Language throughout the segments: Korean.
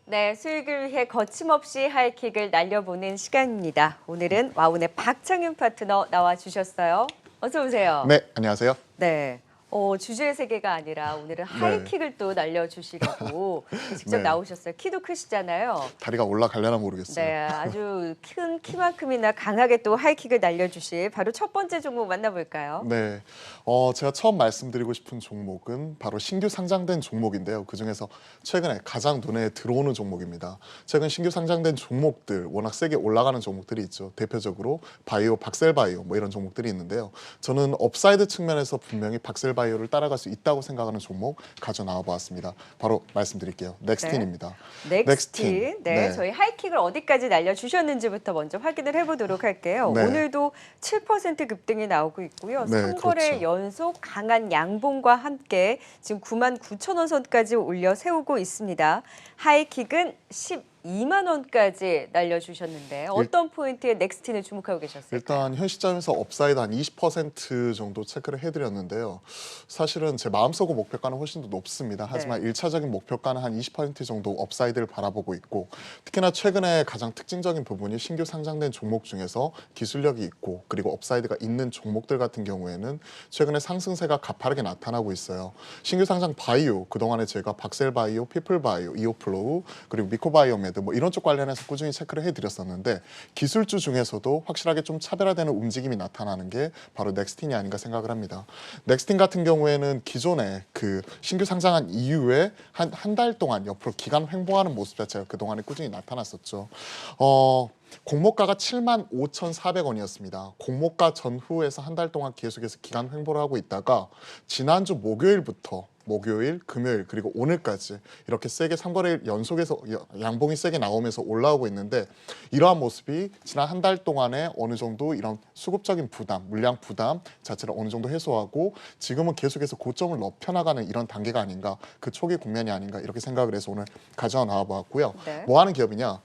네, 수익을 위해 거침없이 하이킥을 날려보는 시간입니다. 오늘은 와운의 박창윤 파트너 나와주셨어요. 어서 오세요. 네, 안녕하세요. 네, 주주의 세계가 아니라 오늘은 하이킥을 또 날려주시려고 직접 네. 나오셨어요. 키도 크시잖아요. 다리가 올라가려나 모르겠어요. 네, 아주 큰 키만큼이나 강하게 또 하이킥을 날려주실 바로 첫 번째 종목 만나볼까요? 네, 제가 처음 말씀드리고 싶은 종목은 바로 신규 상장된 종목인데요. 그중에서 최근에 가장 눈에 들어오는 종목입니다. 최근 신규 상장된 종목들, 워낙 세게 올라가는 종목들이 있죠. 대표적으로 바이오, 박셀바이오 뭐 이런 종목들이 있는데요. 저는 업사이드 측면에서 분명히 박셀바이오를 따라갈 수 있다고 생각하는 종목 가져 나와 보았습니다. 바로 말씀드릴게요. 넥스틴입니다. 넥스틴. 네, 네. 저희 하이킥을 어디까지 날려주셨는지부터 먼저 확인을 해보도록 할게요. 네. 오늘도 7% 급등이 나오고 있고요. 네, 3거래 그렇죠. 연속 강한 양봉과 함께 지금 99,000원 선까지 올려 세우고 있습니다. 하이킥은 12만 원까지 날려주셨는데 어떤 포인트에 넥스틴을 주목하고 계셨을까요? 일단 현 시점에서 업사이드 한 20% 정도 체크를 해드렸는데요. 사실은 제 마음속의 목표가는 훨씬 더 높습니다. 하지만 네. 1차적인 목표가는 한 20% 정도 업사이드를 바라보고 있고, 특히나 최근에 가장 특징적인 부분이 신규 상장된 종목 중에서 기술력이 있고 그리고 업사이드가 있는 종목들 같은 경우에는 최근에 상승세가 가파르게 나타나고 있어요. 신규 상장 바이오, 그동안에 제가 박셀바이오, 피플바이오, 이오플로우 그리고 미코바이오메드 뭐 이런 쪽 관련해서 꾸준히 체크를 해드렸었는데, 기술주 중에서도 확실하게 좀 차별화되는 움직임이 나타나는 게 바로 넥스틴이 아닌가 생각을 합니다. 넥스틴 같은 경우에는 기존에 그 신규 상장한 이후에 한 달 동안 옆으로 기간 횡보하는 모습 자체가 그동안에 꾸준히 나타났었죠. 공모가가 75,400원이었습니다. 공모가 전후에서 한 달 동안 계속해서 기간 횡보를 하고 있다가 지난주 목요일부터 목요일, 금요일 그리고 오늘까지 이렇게 세게 3거래일 연속해서 양봉이 세게 나오면서 올라오고 있는데, 이러한 모습이 지난 한 달 동안에 어느 정도 이런 수급적인 부담, 물량 부담 자체를 어느 정도 해소하고 지금은 계속해서 고점을 높여나가는 이런 단계가 아닌가, 그 초기 국면이 아닌가 이렇게 생각을 해서 오늘 가져와 나와 보았고요. 네. 뭐 하는 기업이냐?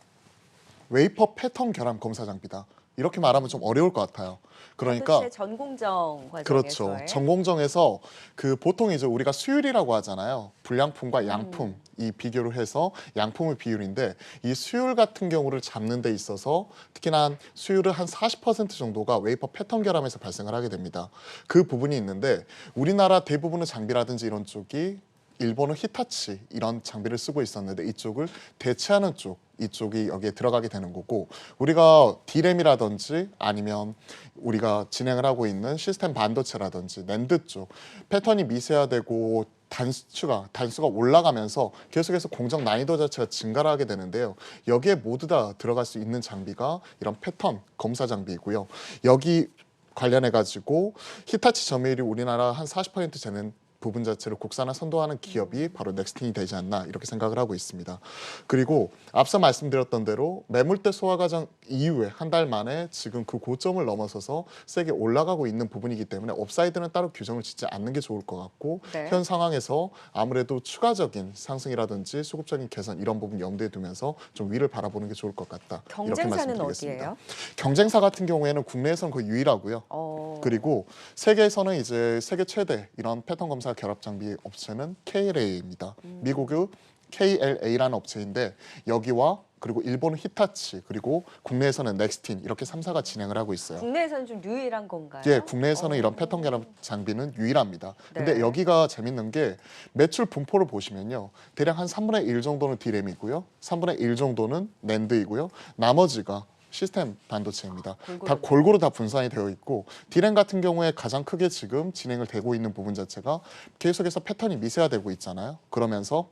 웨이퍼 패턴 결함 검사 장비다. 이렇게 말하면 좀 어려울 것 같아요. 그러니까 반도체 전공정 과정에서의 그렇죠. 전공정에서 그 보통 이제 우리가 수율이라고 하잖아요. 불량품과 양품 이 비교를 해서 양품의 비율인데, 이 수율 같은 경우를 잡는 데 있어서 특히나 수율을 한 40% 정도가 웨이퍼 패턴 결함에서 발생을 하게 됩니다. 그 부분이 있는데, 우리나라 대부분의 장비라든지 이런 쪽이 일본은 히타치 이런 장비를 쓰고 있었는데 이쪽을 대체하는 쪽, 이쪽이 여기에 들어가게 되는 거고, 우리가 D램이라든지 아니면 우리가 진행을 하고 있는 시스템 반도체라든지 낸드 쪽 패턴이 미세화되고 단수가 올라가면서 계속해서 공정 난이도 자체가 증가를 하게 되는데요. 여기에 모두 다 들어갈 수 있는 장비가 이런 패턴 검사 장비이고요. 여기 관련해 가지고 히타치 점유율이 우리나라 한 40% 되는 부분 자체를 국산화 선도하는 기업이 바로 넥스틴이 되지 않나 이렇게 생각을 하고 있습니다. 그리고 앞서 말씀드렸던 대로 매물대 소화 과정 이후에 한 달 만에 지금 그 고점을 넘어서서 세게 올라가고 있는 부분이기 때문에 업사이드는 따로 규정을 짓지 않는 게 좋을 것 같고, 네. 현 상황에서 아무래도 추가적인 상승이라든지 수급적인 개선 이런 부분 염두에 두면서 좀 위를 바라보는 게 좋을 것 같다. 이렇게 경쟁사는 말씀드리겠습니다. 어디예요? 경쟁사 같은 경우에는 국내에서는 거의 유일하고요. 그리고 세계에서는 이제 세계 최대 이런 패턴 검사 결합 장비 업체는 KLA입니다. 미국의 KLA라는 업체인데, 여기와 그리고 일본은 히타치, 그리고 국내에서는 넥스틴 이렇게 3사가 진행을 하고 있어요. 국내에서는 좀 유일한 건가요? 예, 국내에서는 이런 패턴 결합 장비는 유일합니다. 근데 네. 여기가 재밌는 게 매출 분포를 보시면요. 대략 한 3분의 1 정도는 D램이고요. 3분의 1 정도는 낸드이고요. 나머지가 시스템 반도체입니다. 다 골고루 다 분산이 되어 있고, D램 같은 경우에 가장 크게 지금 진행을 되고 있는 부분 자체가 계속해서 패턴이 미세화되고 있잖아요. 그러면서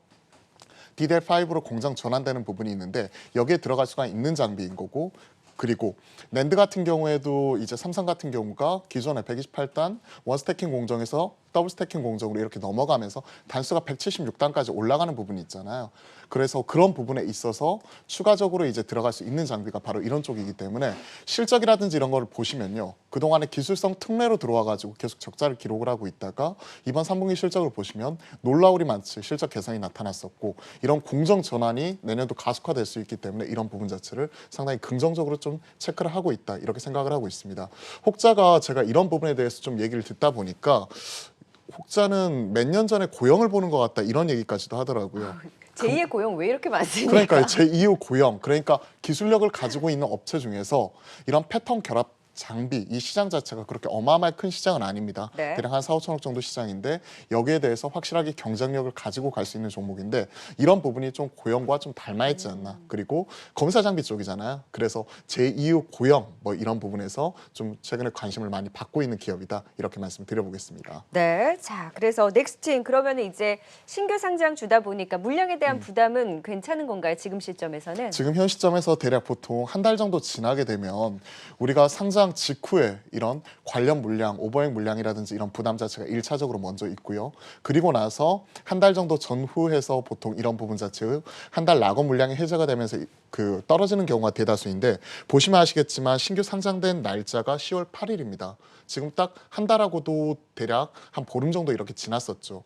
DDR5로 공장 전환되는 부분이 있는데 여기에 들어갈 수가 있는 장비인 거고, 그리고 낸드 같은 경우에도 이제 삼성 같은 경우가 기존의 128단 원스태킹 공정에서 더블 스태킹 공정으로 이렇게 넘어가면서 단수가 176단까지 올라가는 부분이 있잖아요. 그래서 그런 부분에 있어서 추가적으로 이제 들어갈 수 있는 장비가 바로 이런 쪽이기 때문에 실적이라든지 이런 거를 보시면요. 그동안에 기술성 특례로 들어와가지고 계속 적자를 기록을 하고 있다가 이번 3분기 실적을 보시면 놀라울이 많지 실적 개선이 나타났었고, 이런 공정 전환이 내년도 가속화될 수 있기 때문에 이런 부분 자체를 상당히 긍정적으로 좀 체크를 하고 있다 이렇게 생각을 하고 있습니다. 혹자가 제가 이런 부분에 대해서 좀 얘기를 듣다 보니까 혹자는 몇 년 전에 고영을 보는 것 같다 이런 얘기까지도 하더라고요. 제2의 고용 왜 이렇게 많습니까? 그러니까 제2의 고용, 그러니까 기술력을 가지고 있는 업체 중에서 이런 패턴 결합 장비, 이 시장 자체가 그렇게 어마어마하게 큰 시장은 아닙니다. 네. 대략 한 4, 5천억 정도 시장인데 여기에 대해서 확실하게 경쟁력을 가지고 갈 수 있는 종목인데 이런 부분이 좀 고용과 좀 닮아있지 않나. 그리고 검사 장비 쪽이잖아요. 그래서 제2의 고용 뭐 이런 부분에서 좀 최근에 관심을 많이 받고 있는 기업이다. 이렇게 말씀드려보겠습니다. 네, 자 그래서 넥스틴 그러면 이제 신규 상장 주다 보니까 물량에 대한 부담은 괜찮은 건가요? 지금 시점에서는? 지금 현 시점에서 대략 보통 한 달 정도 지나게 되면 우리가 상장 직후에 이런 관련 물량, 오버행 물량이라든지 이런 부담 자체가 1차적으로 먼저 있고요. 그리고 나서 한 달 정도 전후해서 보통 이런 부분 자체의 한 달 낙원 물량이 해제가 되면서 그 떨어지는 경우가 대다수인데 보시면 아시겠지만 신규 상장된 날짜가 10월 8일입니다. 지금 딱 한 달하고도 대략 한 보름 정도 이렇게 지났었죠.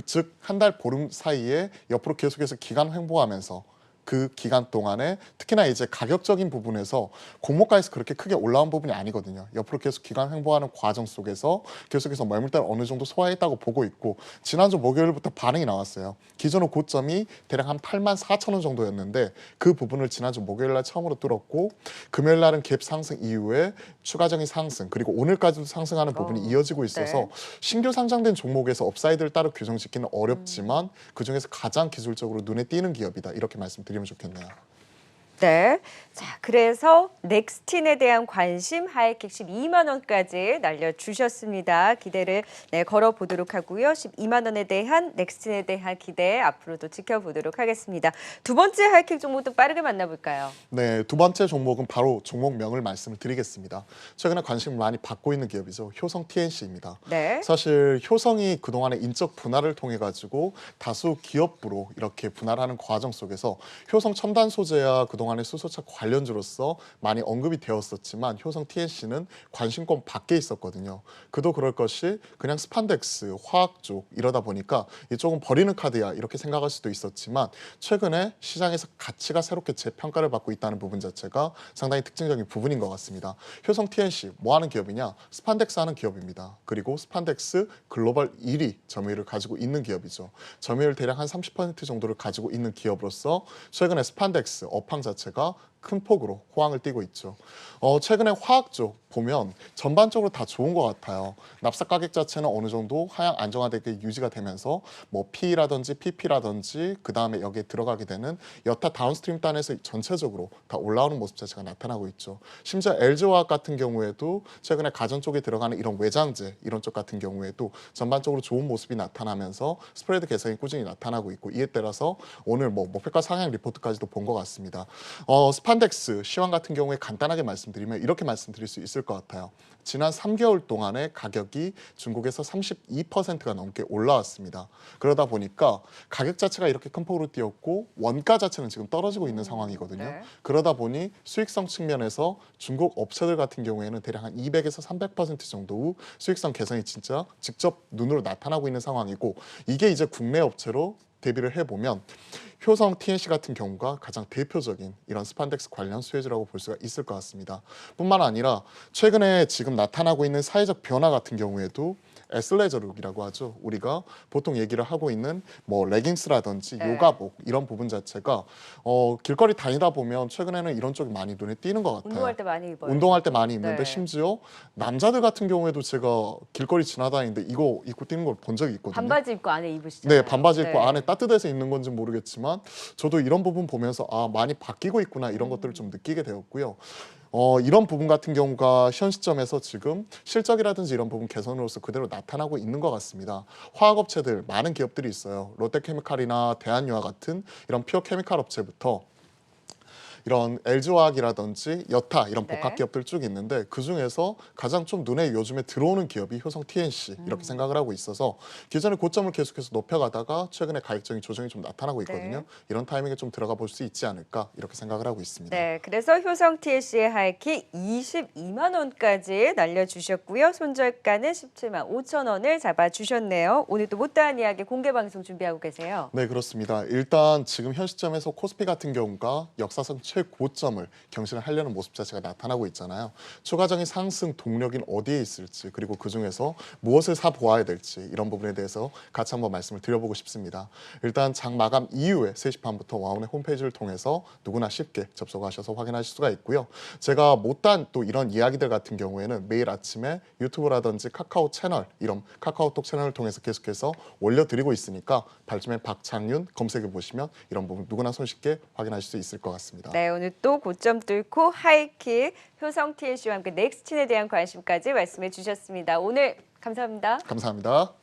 즉 한 달 보름 사이에 옆으로 계속해서 기간 횡보하면서 그 기간 동안에 특히나 이제 가격적인 부분에서 공모가에서 그렇게 크게 올라온 부분이 아니거든요. 옆으로 계속 기간 횡보하는 과정 속에서 계속해서 매물대를 어느 정도 소화했다고 보고 있고 지난주 목요일부터 반응이 나왔어요. 기존의 고점이 대략 한 8만 4천 원 정도였는데 그 부분을 지난주 목요일 날 처음으로 뚫었고 금요일 날은 갭 상승 이후에 추가적인 상승 그리고 오늘까지도 상승하는 부분이 이어지고 있어서 네. 신규 상장된 종목에서 업사이드를 따로 규정짓기는 어렵지만 그중에서 가장 기술적으로 눈에 띄는 기업이다. 이렇게 말씀드리면 좋겠네요. 네. 자, 그래서 넥스틴에 대한 관심 하이킥 12만 원까지 날려주셨습니다. 기대를 걸어보도록 하고요. 12만 원에 대한 넥스틴에 대한 기대 앞으로도 지켜보도록 하겠습니다. 두 번째 하이킥 종목도 빠르게 만나볼까요? 네, 두 번째 종목은 바로 종목명을 말씀을 드리겠습니다. 최근에 관심을 많이 받고 있는 기업이죠. 효성 TNC입니다. 네. 사실 효성이 그동안의 인적 분할을 통해 가지고 다수 기업부로 이렇게 분할하는 과정 속에서 효성 첨단 소재와 그동안의 수소차 관련주로서 많이 언급이 되었었지만 효성 TNC는 관심권 밖에 있었거든요. 그도 그럴 것이 그냥 스판덱스, 화학 쪽 이러다 보니까 이쪽은 버리는 카드야 이렇게 생각할 수도 있었지만 최근에 시장에서 가치가 새롭게 재평가를 받고 있다는 부분 자체가 상당히 특징적인 부분인 것 같습니다. 효성 TNC 뭐 하는 기업이냐? 스판덱스 하는 기업입니다. 그리고 스판덱스 글로벌 1위 점유율을 가지고 있는 기업이죠. 점유율 대략 한 30% 정도를 가지고 있는 기업으로서 최근에 스판덱스 업황 자체가 큰 폭으로 호황을 띠고 있죠. 최근에 화학 쪽 보면 전반적으로 다 좋은 것 같아요. 납사 가격 자체는 어느 정도 하향 안정화되게 유지가 되면서 뭐 P라든지 PP라든지 그 다음에 여기에 들어가게 되는 여타 다운스트림 단에서 전체적으로 다 올라오는 모습 자체가 나타나고 있죠. 심지어 LG화학 같은 경우에도 최근에 가전 쪽에 들어가는 이런 외장재 이런 쪽 같은 경우에도 전반적으로 좋은 모습이 나타나면서 스프레드 개선이 꾸준히 나타나고 있고 이에 따라서 오늘 뭐 목표가 상향 리포트까지도 본 것 같습니다. 스판덱스 시황 같은 경우에 간단하게 말씀드리면 이렇게 말씀드릴 수 있을 것 같아요. 지난 3개월 동안의 가격이 중국에서 32%가 넘게 올라왔습니다. 그러다 보니까 가격 자체가 이렇게 큰 폭으로 뛰었고 원가 자체는 지금 떨어지고 있는 상황이거든요. 네. 그러다 보니 수익성 측면에서 중국 업체들 같은 경우에는 대략 한 200에서 300% 정도 수익성 개선이 진짜 직접 눈으로 나타나고 있는 상황이고 이게 이제 국내 업체로 대비를 해보면 효성 TNC 같은 경우가 가장 대표적인 이런 스판덱스 관련 수혜주라고 볼 수가 있을 것 같습니다. 뿐만 아니라 최근에 지금 나타나고 있는 사회적 변화 같은 경우에도 에슬레저룩이라고 하죠. 우리가 보통 얘기를 하고 있는 뭐 레깅스라든지 네. 요가복 이런 부분 자체가 길거리 다니다 보면 최근에는 이런 쪽이 많이 눈에 띄는 것 같아요. 운동할 때 많이 입어요. 운동할 때 많이 입는데 네. 심지어 남자들 같은 경우에도 제가 길거리 지나다니는데 이거 입고 뛰는 걸 본 적이 있거든요. 반바지 입고 안에 입으시잖아요. 네, 반바지 입고 네. 안에 따뜻해서 입는 건지 모르겠지만 저도 이런 부분 보면서 아, 많이 바뀌고 있구나 이런 것들을 좀 느끼게 되었고요. 이런 부분 같은 경우가 현 시점에서 지금 실적이라든지 이런 부분 개선으로서 그대로 나타나고 있는 것 같습니다. 화학업체들 많은 기업들이 있어요. 롯데케미칼이나 대한유화 같은 이런 퓨어 케미칼 업체부터 이런 LG화학이라든지 여타 이런 네. 복합 기업들 쭉 있는데 그중에서 가장 좀 눈에 요즘에 들어오는 기업이 효성 TNC 이렇게 생각을 하고 있어서 기존의 고점을 계속해서 높여가다가 최근에 가격적인 조정이 좀 나타나고 있거든요. 네. 이런 타이밍에 좀 들어가 볼 수 있지 않을까 이렇게 생각을 하고 있습니다. 네, 그래서 효성 TNC의 하이킥 22만 원까지 날려주셨고요. 손절가는 17만 5천 원을 잡아주셨네요. 오늘도 못다한 이야기 공개 방송 준비하고 계세요. 네, 그렇습니다. 일단 지금 현 시점에서 코스피 같은 경우가 역사상 최고점을 경신을 하려는 모습 자체가 나타나고 있잖아요. 추가적인 상승 동력인 어디에 있을지 그리고 그중에서 무엇을 사 보아야 될지 이런 부분에 대해서 같이 한번 말씀을 드려보고 싶습니다. 일단 장 마감 이후에 3시 반부터 와운의 홈페이지를 통해서 누구나 쉽게 접속하셔서 확인하실 수가 있고요. 제가 못다한 또 이런 이야기들 같은 경우에는 매일 아침에 유튜브라든지 카카오 채널, 이런 카카오톡 채널을 통해서 계속해서 올려드리고 있으니까 발주맨 박창윤 검색해 보시면 이런 부분 누구나 손쉽게 확인하실 수 있을 것 같습니다. 네, 오늘 또 고점 뚫고 하이킥, 효성 TLC와 함께 넥스틴에 대한 관심까지 말씀해 주셨습니다. 오늘 감사합니다. 감사합니다.